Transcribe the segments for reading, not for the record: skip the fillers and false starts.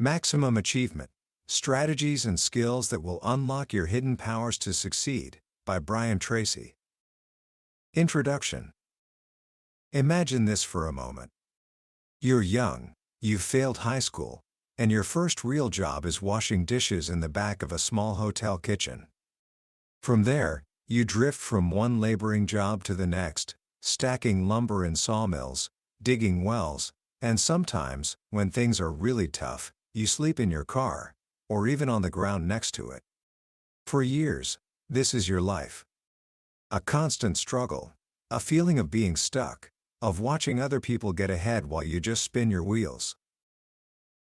Maximum Achievement: Strategies and Skills That Will Unlock Your Hidden Powers to Succeed, by Brian Tracy. Introduction. Imagine this for a moment. You're young, you've failed high school, and your first real job is washing dishes in the back of a small hotel kitchen. From there, you drift from one laboring job to the next, stacking lumber in sawmills, digging wells, and sometimes, when things are really tough, you sleep in your car, or even on the ground next to it. For years, this is your life. A constant struggle, a feeling of being stuck, of watching other people get ahead while you just spin your wheels.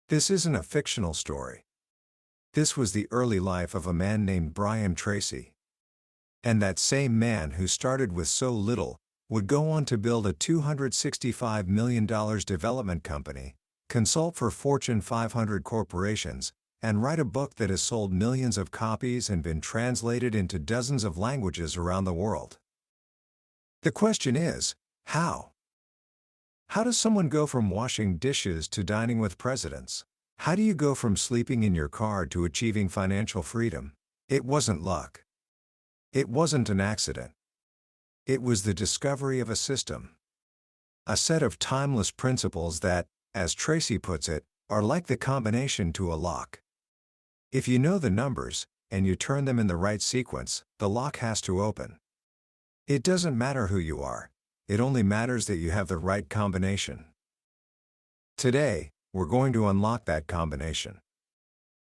This isn't a fictional story. This was the early life of a man named Brian Tracy. And that same man who started with so little would go on to build a $265 million development company, consult for Fortune 500 corporations, and write a book that has sold millions of copies and been translated into dozens of languages around the world. The question is, how? How does someone go from washing dishes to dining with presidents? How do you go from sleeping in your car to achieving financial freedom? It wasn't luck. It wasn't an accident. It was the discovery of a system. A set of timeless principles that, as Tracy puts it, are like the combination to a lock. If you know the numbers, and you turn them in the right sequence, the lock has to open. It doesn't matter who you are. It only matters that you have the right combination. Today, we're going to unlock that combination.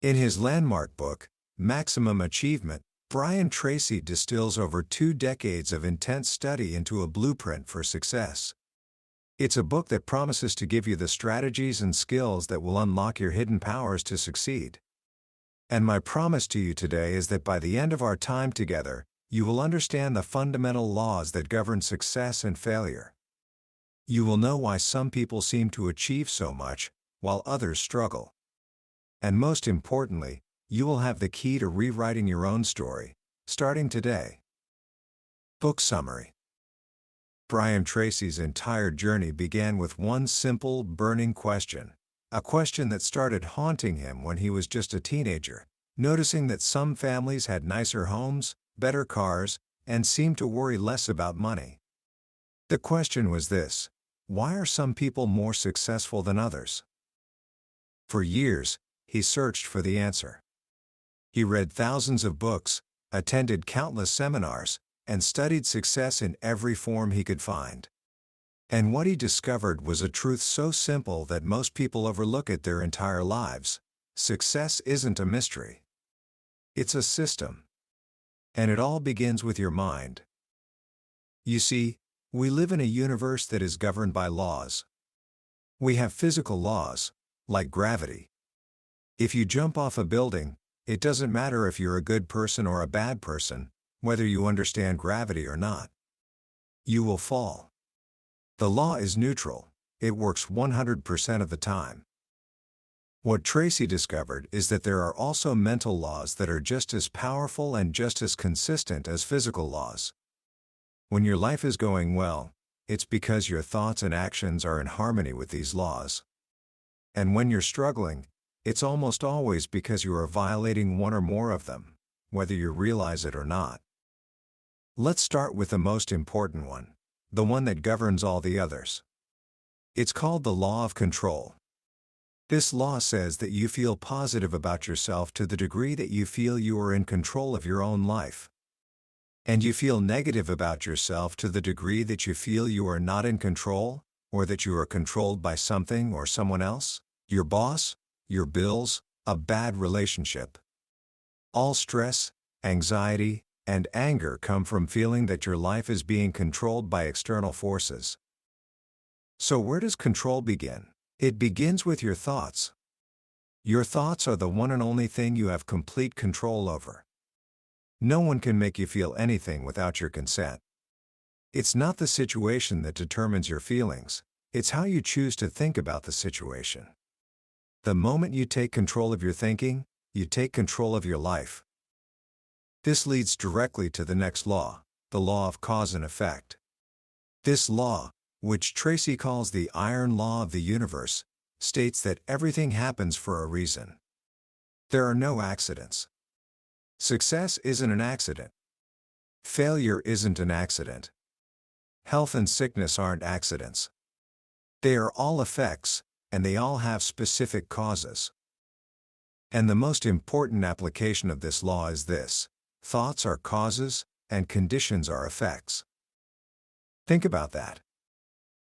In his landmark book, Maximum Achievement, Brian Tracy distills over 2 decades of intense study into a blueprint for success. It's a book that promises to give you the strategies and skills that will unlock your hidden powers to succeed. And my promise to you today is that by the end of our time together, you will understand the fundamental laws that govern success and failure. You will know why some people seem to achieve so much, while others struggle. And most importantly, you will have the key to rewriting your own story, starting today. Book Summary. Brian Tracy's entire journey began with one simple, burning question. A question that started haunting him when he was just a teenager, noticing that some families had nicer homes, better cars, and seemed to worry less about money. The question was this: why are some people more successful than others? For years, he searched for the answer. He read thousands of books, attended countless seminars, and studied success in every form he could find. And what he discovered was a truth so simple that most people overlook it their entire lives. Success isn't a mystery. It's a system. And it all begins with your mind. You see, we live in a universe that is governed by laws. We have physical laws, like gravity. If you jump off a building, it doesn't matter if you're a good person or a bad person, whether you understand gravity or not. You will fall. The law is neutral. It works 100% of the time. What Tracy discovered is that there are also mental laws that are just as powerful and just as consistent as physical laws. When your life is going well, it's because your thoughts and actions are in harmony with these laws. And when you're struggling, it's almost always because you are violating one or more of them, whether you realize it or not. Let's start with the most important one, the one that governs all the others. It's called the law of control. This law says that you feel positive about yourself to the degree that you feel you are in control of your own life. And you feel negative about yourself to the degree that you feel you are not in control, or that you are controlled by something or someone else, your boss, your bills, a bad relationship. All stress, anxiety, and anger come from feeling that your life is being controlled by external forces. So where does control begin? It begins with your thoughts. Your thoughts are the one and only thing you have complete control over. No one can make you feel anything without your consent. It's not the situation that determines your feelings, it's how you choose to think about the situation. The moment you take control of your thinking, you take control of your life. This leads directly to the next law, the law of cause and effect. This law, which Tracy calls the iron law of the universe, states that everything happens for a reason. There are no accidents. Success isn't an accident. Failure isn't an accident. Health and sickness aren't accidents. They are all effects, and they all have specific causes. And the most important application of this law is this: thoughts are causes, and conditions are effects. Think about that.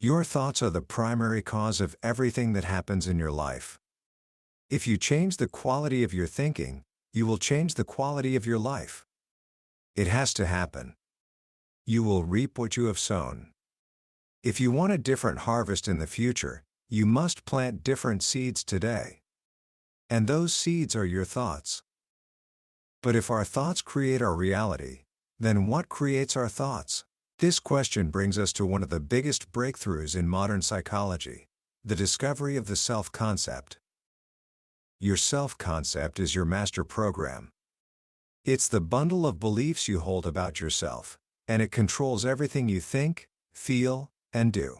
Your thoughts are the primary cause of everything that happens in your life. If you change the quality of your thinking, you will change the quality of your life. It has to happen. You will reap what you have sown. If you want a different harvest in the future, you must plant different seeds today. And those seeds are your thoughts. But if our thoughts create our reality, then what creates our thoughts? This question brings us to one of the biggest breakthroughs in modern psychology: the discovery of the self-concept. Your self-concept is your master program. It's the bundle of beliefs you hold about yourself, and it controls everything you think, feel, and do.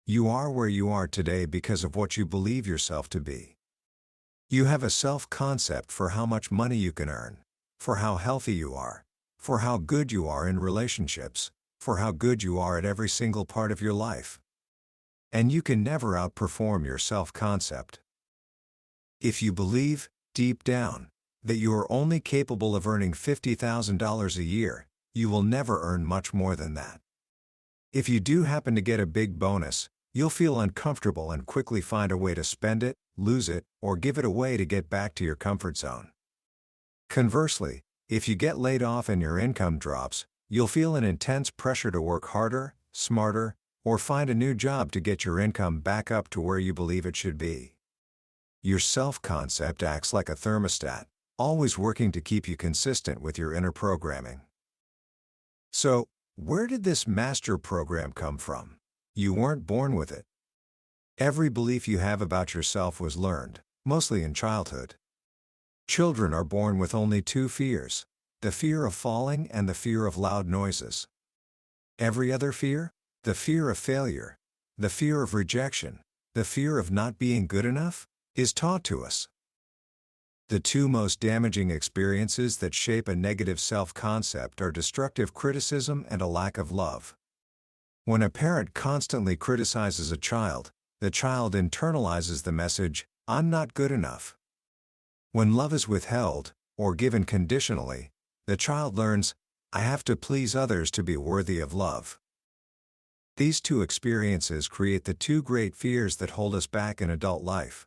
You are where you are today because of what you believe yourself to be. You have a self-concept for how much money you can earn, for how healthy you are, for how good you are in relationships, for how good you are at every single part of your life. And you can never outperform your self-concept. If you believe, deep down, that you are only capable of earning $50,000 a year, you will never earn much more than that. If you do happen to get a big bonus, you'll feel uncomfortable and quickly find a way to spend it, lose it, or give it away to get back to your comfort zone. Conversely, if you get laid off and your income drops, you'll feel an intense pressure to work harder, smarter, or find a new job to get your income back up to where you believe it should be. Your self-concept acts like a thermostat, always working to keep you consistent with your inner programming. So, where did this master program come from? You weren't born with it. Every belief you have about yourself was learned, mostly in childhood. Children are born with only two fears: the fear of falling and the fear of loud noises. Every other fear, the fear of failure, the fear of rejection, the fear of not being good enough, is taught to us. The two most damaging experiences that shape a negative self-concept are destructive criticism and a lack of love. When a parent constantly criticizes a child, the child internalizes the message, "I'm not good enough." When love is withheld, or given conditionally, the child learns, "I have to please others to be worthy of love." These two experiences create the two great fears that hold us back in adult life.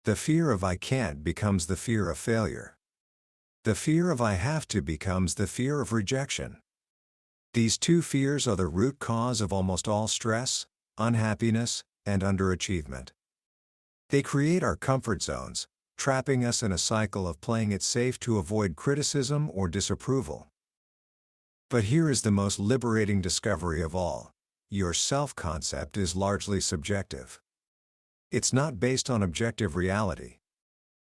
The fear of "I can't" becomes the fear of failure. The fear of "I have to" becomes the fear of rejection. These two fears are the root cause of almost all stress, unhappiness, and underachievement. They create our comfort zones, trapping us in a cycle of playing it safe to avoid criticism or disapproval. But here is the most liberating discovery of all: your self-concept is largely subjective. It's not based on objective reality.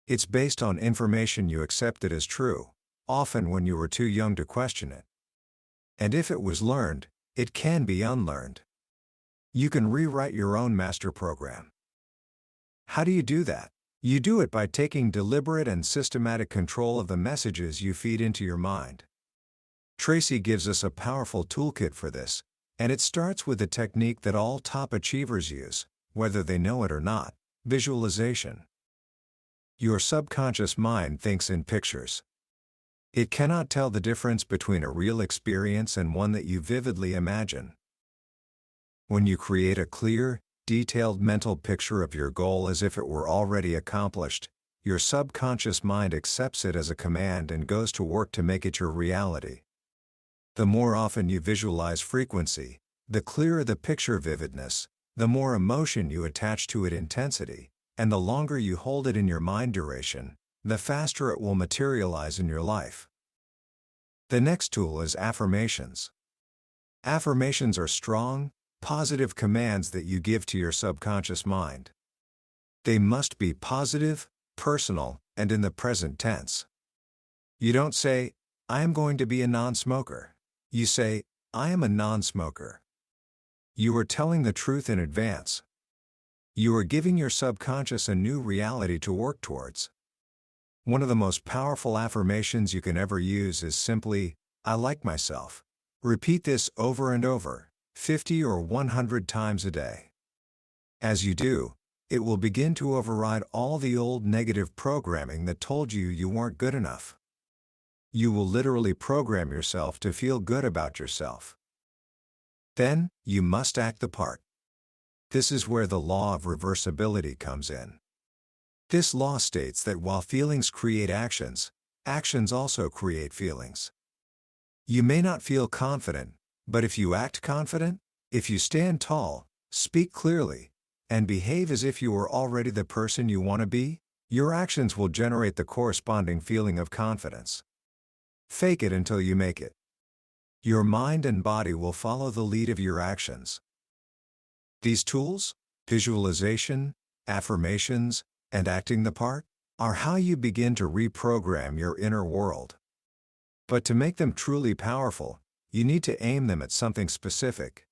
It's based on information you accepted as true, often when you were too young to question it. And if it was learned, it can be unlearned. You can rewrite your own master program. How do you do that? You do it by taking deliberate and systematic control of the messages you feed into your mind. Tracy gives us a powerful toolkit for this, and it starts with a technique that all top achievers use, whether they know it or not: visualization. Your subconscious mind thinks in pictures. It cannot tell the difference between a real experience and one that you vividly imagine. When you create a clear, detailed mental picture of your goal as if it were already accomplished, your subconscious mind accepts it as a command and goes to work to make it your reality. The more often you visualize frequency, the clearer the picture vividness, the more emotion you attach to it intensity, and the longer you hold it in your mind duration, the faster it will materialize in your life. The next tool is affirmations. Affirmations are strong, positive commands that you give to your subconscious mind. They must be positive, personal, and in the present tense. You don't say, "I am going to be a non-smoker." You say, "I am a non-smoker." You are telling the truth in advance. You are giving your subconscious a new reality to work towards. One of the most powerful affirmations you can ever use is simply, "I like myself." Repeat this over and over, 50 or 100 times a day. As you do, it will begin to override all the old negative programming that told you you weren't good enough. You will literally program yourself to feel good about yourself. Then, you must act the part. This is where the law of reversibility comes in. This law states that while feelings create actions, actions also create feelings. You may not feel confident, but if you act confident, if you stand tall, speak clearly, and behave as if you are already the person you want to be, your actions will generate the corresponding feeling of confidence. Fake it until you make it. Your mind and body will follow the lead of your actions. These tools, visualization, affirmations, and acting the part, are how you begin to reprogram your inner world. But to make them truly powerful, you need to aim them at something specific.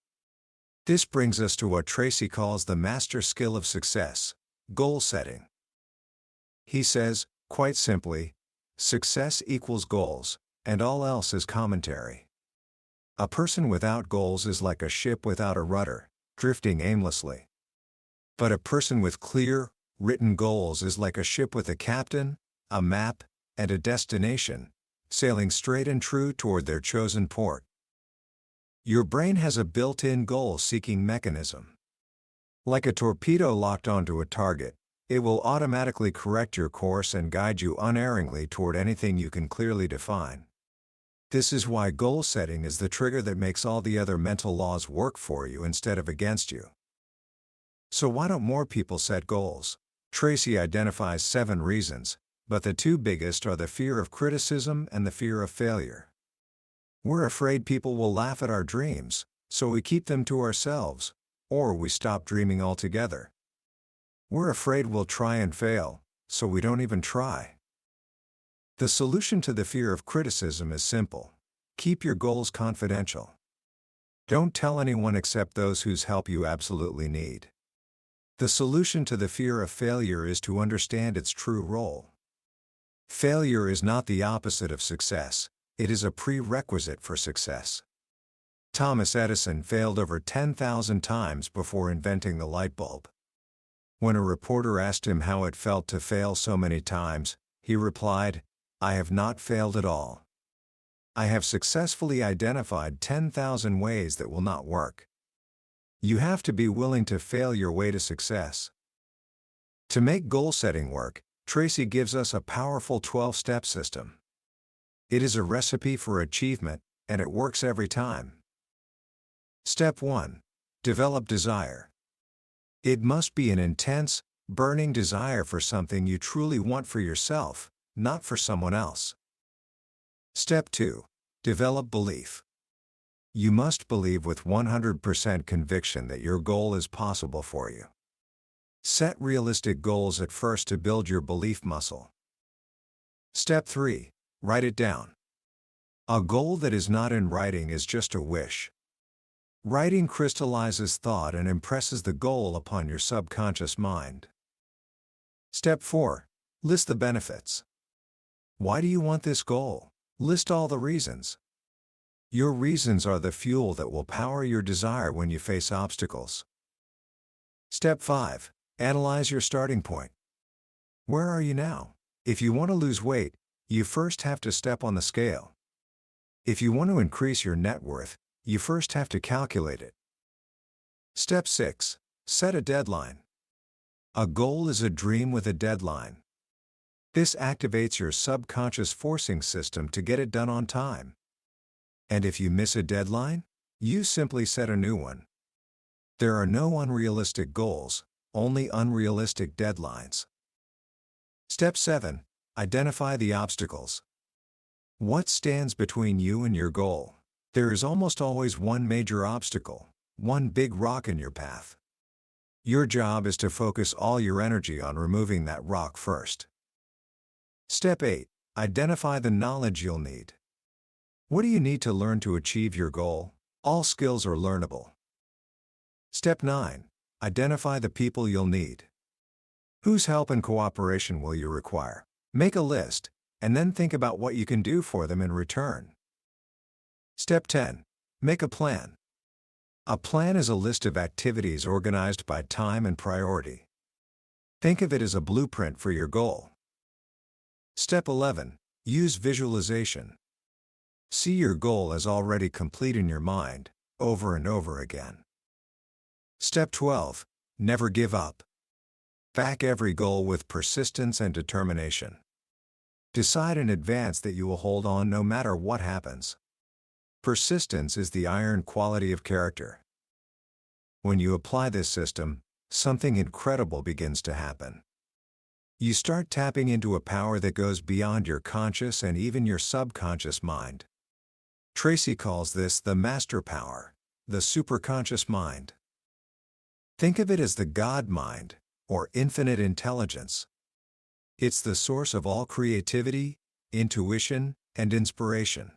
This brings us to what Tracy calls the master skill of success, goal setting. He says, quite simply, success equals goals, and all else is commentary. A person without goals is like a ship without a rudder, drifting aimlessly. But a person with clear, written goals is like a ship with a captain, a map, and a destination, sailing straight and true toward their chosen port. Your brain has a built-in goal-seeking mechanism. Like a torpedo locked onto a target, it will automatically correct your course and guide you unerringly toward anything you can clearly define. This is why goal setting is the trigger that makes all the other mental laws work for you instead of against you. So why don't more people set goals? Tracy identifies 7 reasons, but the 2 biggest are the fear of criticism and the fear of failure. We're afraid people will laugh at our dreams, so we keep them to ourselves, or we stop dreaming altogether. We're afraid we'll try and fail, so we don't even try. The solution to the fear of criticism is simple. Keep your goals confidential. Don't tell anyone except those whose help you absolutely need. The solution to the fear of failure is to understand its true role. Failure is not the opposite of success, it is a prerequisite for success. Thomas Edison failed over 10,000 times before inventing the light bulb. When a reporter asked him how it felt to fail so many times, he replied, "I have not failed at all. I have successfully identified 10,000 ways that will not work." You have to be willing to fail your way to success. To make goal setting work, Tracy gives us a powerful 12-step system. It is a recipe for achievement, and it works every time. Step 1. Develop desire. It must be an intense, burning desire for something you truly want for yourself, not for someone else. Step 2. Develop belief. You must believe with 100% conviction that your goal is possible for you. Set realistic goals at first to build your belief muscle. Step 3. Write it down. A goal that is not in writing is just a wish. Writing crystallizes thought and impresses the goal upon your subconscious mind. Step 4. List the benefits. Why do you want this goal? List all the reasons. Your reasons are the fuel that will power your desire when you face obstacles. Step 5. Analyze your starting point. Where are you now? If you want to lose weight, you first have to step on the scale. If you want to increase your net worth, you first have to calculate it. Step 6. Set a deadline. A goal is a dream with a deadline. This activates your subconscious forcing system to get it done on time. And if you miss a deadline, you simply set a new one. There are no unrealistic goals, only unrealistic deadlines. Step 7. Identify the obstacles. What stands between you and your goal? There is almost always one major obstacle, one big rock in your path. Your job is to focus all your energy on removing that rock first. Step 8. Identify the knowledge you'll need. What do you need to learn to achieve your goal? All skills are learnable. Step 9. Identify the people you'll need. Whose help and cooperation will you require? Make a list, and then think about what you can do for them in return. Step 10. Make a plan. A plan is a list of activities organized by time and priority. Think of it as a blueprint for your goal. Step 11. Use visualization. See your goal as already complete in your mind, over and over again. Step 12. Never give up. Back every goal with persistence and determination. Decide in advance that you will hold on no matter what happens. Persistence is the iron quality of character. When you apply this system, something incredible begins to happen. You start tapping into a power that goes beyond your conscious and even your subconscious mind. Tracy calls this the master power, the superconscious mind. Think of it as the God mind, or infinite intelligence. It's the source of all creativity, intuition, and inspiration.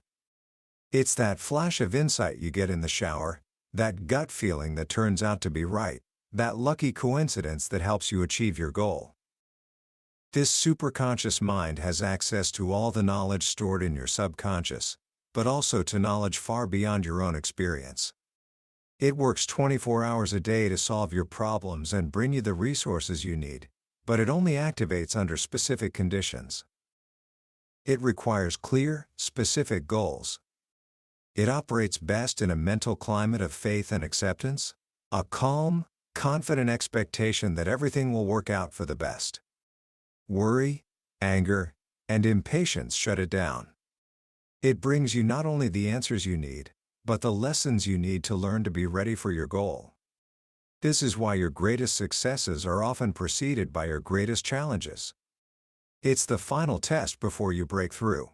It's that flash of insight you get in the shower, that gut feeling that turns out to be right, that lucky coincidence that helps you achieve your goal. This superconscious mind has access to all the knowledge stored in your subconscious, but also to knowledge far beyond your own experience. It works 24 hours a day to solve your problems and bring you the resources you need, but it only activates under specific conditions. It requires clear, specific goals. It operates best in a mental climate of faith and acceptance, a calm, confident expectation that everything will work out for the best. Worry, anger, and impatience shut it down. It brings you not only the answers you need, but the lessons you need to learn to be ready for your goal. This is why your greatest successes are often preceded by your greatest challenges. It's the final test before you break through.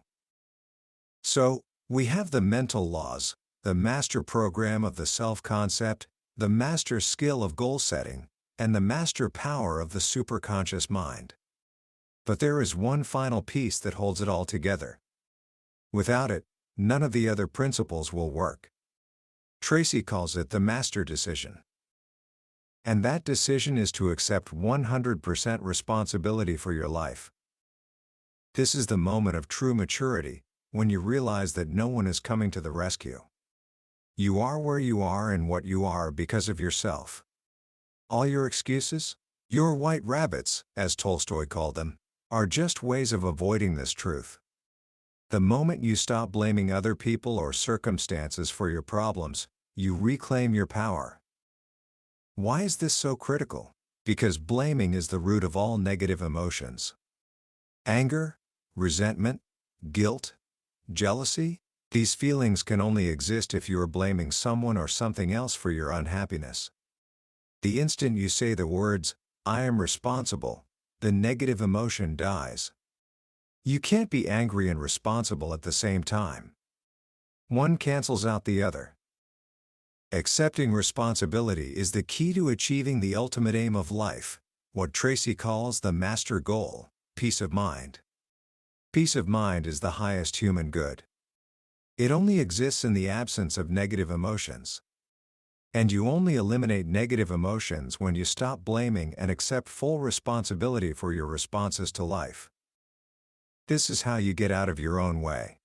So, we have the mental laws, the master program of the self-concept, the master skill of goal setting, and the master power of the superconscious mind. But there is one final piece that holds it all together. Without it, none of the other principles will work. Tracy calls it the master decision. And that decision is to accept 100% responsibility for your life. This is the moment of true maturity, when you realize that no one is coming to the rescue. You are where you are and what you are because of yourself. All your excuses, your white rabbits, as Tolstoy called them, are just ways of avoiding this truth. The moment you stop blaming other people or circumstances for your problems, you reclaim your power. Why is this so critical? Because blaming is the root of all negative emotions. Anger, resentment, guilt, jealousy, these feelings can only exist if you are blaming someone or something else for your unhappiness. The instant you say the words, "I am responsible," the negative emotion dies. You can't be angry and responsible at the same time. One cancels out the other. Accepting responsibility is the key to achieving the ultimate aim of life, what Tracy calls the master goal, peace of mind. Peace of mind is the highest human good. It only exists in the absence of negative emotions. And you only eliminate negative emotions when you stop blaming and accept full responsibility for your responses to life. This is how you get out of your own way.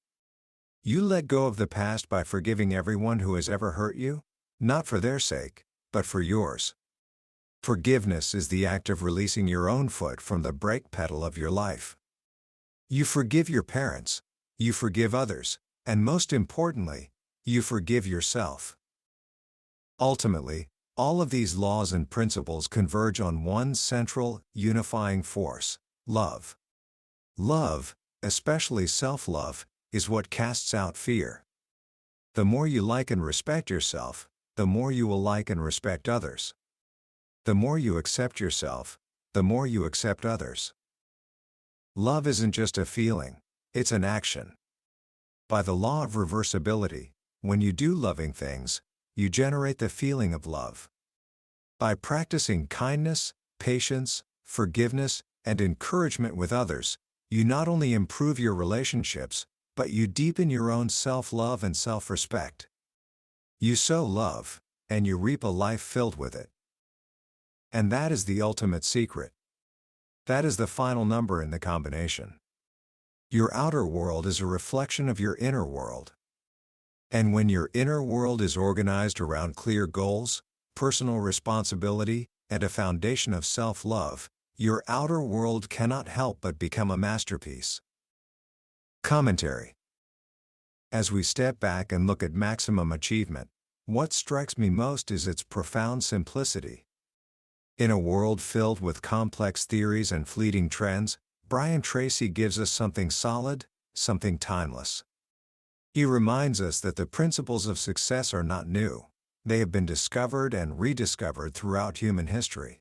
You let go of the past by forgiving everyone who has ever hurt you, not for their sake, but for yours. Forgiveness is the act of releasing your own foot from the brake pedal of your life. You forgive your parents, you forgive others, and most importantly, you forgive yourself. Ultimately, all of these laws and principles converge on one central, unifying force: love. Love, especially self-love, is what casts out fear. The more you like and respect yourself, the more you will like and respect others. The more you accept yourself, the more you accept others. Love isn't just a feeling, it's an action. By the law of reversibility, when you do loving things, you generate the feeling of love. By practicing kindness, patience, forgiveness, and encouragement with others, you not only improve your relationships, but you deepen your own self-love and self-respect. You sow love, and you reap a life filled with it. And that is the ultimate secret. That is the final number in the combination. Your outer world is a reflection of your inner world. And when your inner world is organized around clear goals, personal responsibility, and a foundation of self-love, your outer world cannot help but become a masterpiece. Commentary. As we step back and look at maximum achievement, what strikes me most is its profound simplicity. In a world filled with complex theories and fleeting trends, Brian Tracy gives us something solid, something timeless. He reminds us that the principles of success are not new. They have been discovered and rediscovered throughout human history.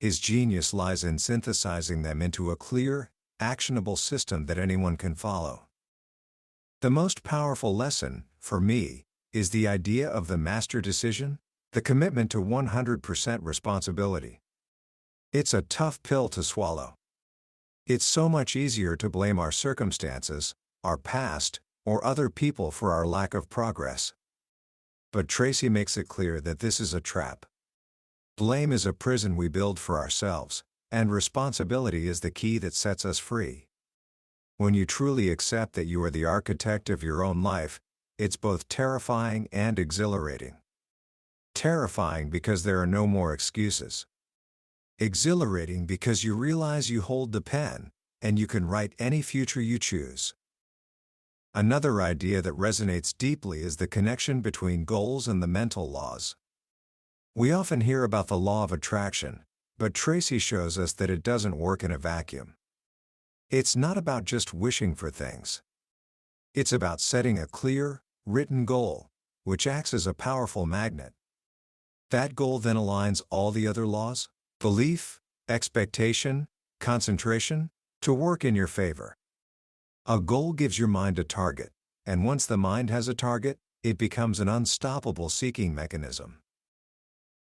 His genius lies in synthesizing them into a clear, actionable system that anyone can follow. The most powerful lesson, for me, is the idea of the master decision, the commitment to 100% responsibility. It's a tough pill to swallow. It's so much easier to blame our circumstances, our past, or other people for our lack of progress. But Tracy makes it clear that this is a trap. Blame is a prison we build for ourselves, and responsibility is the key that sets us free. When you truly accept that you are the architect of your own life, it's both terrifying and exhilarating. Terrifying because there are no more excuses. Exhilarating because you realize you hold the pen, and you can write any future you choose. Another idea that resonates deeply is the connection between goals and the mental laws. We often hear about the law of attraction, but Tracy shows us that it doesn't work in a vacuum. It's not about just wishing for things. It's about setting a clear, written goal, which acts as a powerful magnet. That goal then aligns all the other laws, belief, expectation, concentration, to work in your favor. A goal gives your mind a target, and once the mind has a target, it becomes an unstoppable seeking mechanism.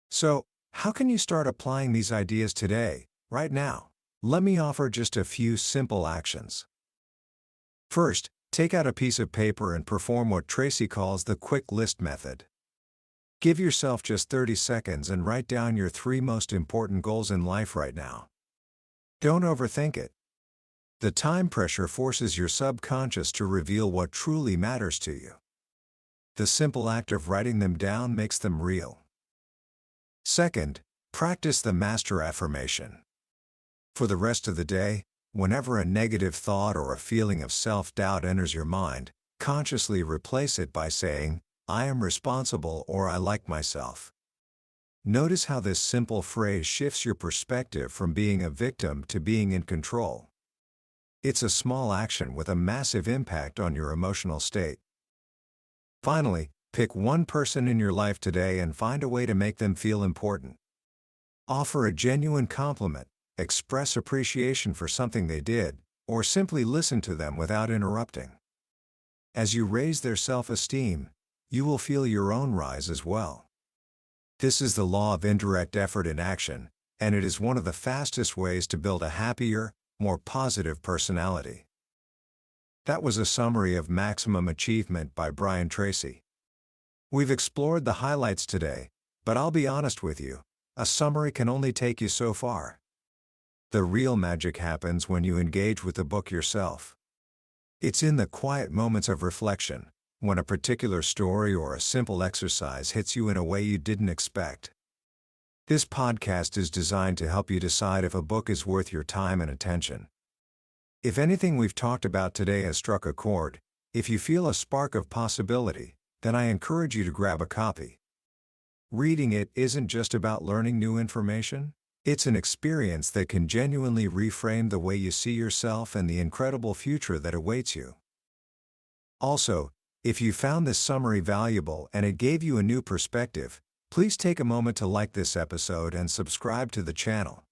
So, how can you start applying these ideas today, right now? Let me offer just a few simple actions. First, take out a piece of paper and perform what Tracy calls the quick list method. Give yourself just 30 seconds and write down your 3 most important goals in life right now. Don't overthink it. The time pressure forces your subconscious to reveal what truly matters to you. The simple act of writing them down makes them real. Second, practice the master affirmation. For the rest of the day, whenever a negative thought or a feeling of self-doubt enters your mind, consciously replace it by saying, "I am responsible," or "I like myself." Notice how this simple phrase shifts your perspective from being a victim to being in control. It's a small action with a massive impact on your emotional state. Finally, pick one person in your life today and find a way to make them feel important. Offer a genuine compliment, express appreciation for something they did, or simply listen to them without interrupting. As you raise their self-esteem, you will feel your own rise as well. This is the law of indirect effort in action, and it is one of the fastest ways to build a happier, more positive personality. That was a summary of Maximum Achievement by Brian Tracy. We've explored the highlights today, but I'll be honest with you, a summary can only take you so far. The real magic happens when you engage with the book yourself. It's in the quiet moments of reflection, when a particular story or a simple exercise hits you in a way you didn't expect. This podcast is designed to help you decide if a book is worth your time and attention. If anything we've talked about today has struck a chord, if you feel a spark of possibility, then I encourage you to grab a copy. Reading it isn't just about learning new information. It's an experience that can genuinely reframe the way you see yourself and the incredible future that awaits you. Also, if you found this summary valuable and it gave you a new perspective, please take a moment to like this episode and subscribe to the channel.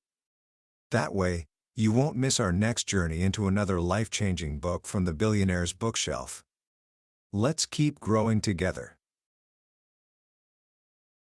That way, you won't miss our next journey into another life-changing book from the billionaire's bookshelf. Let's keep growing together.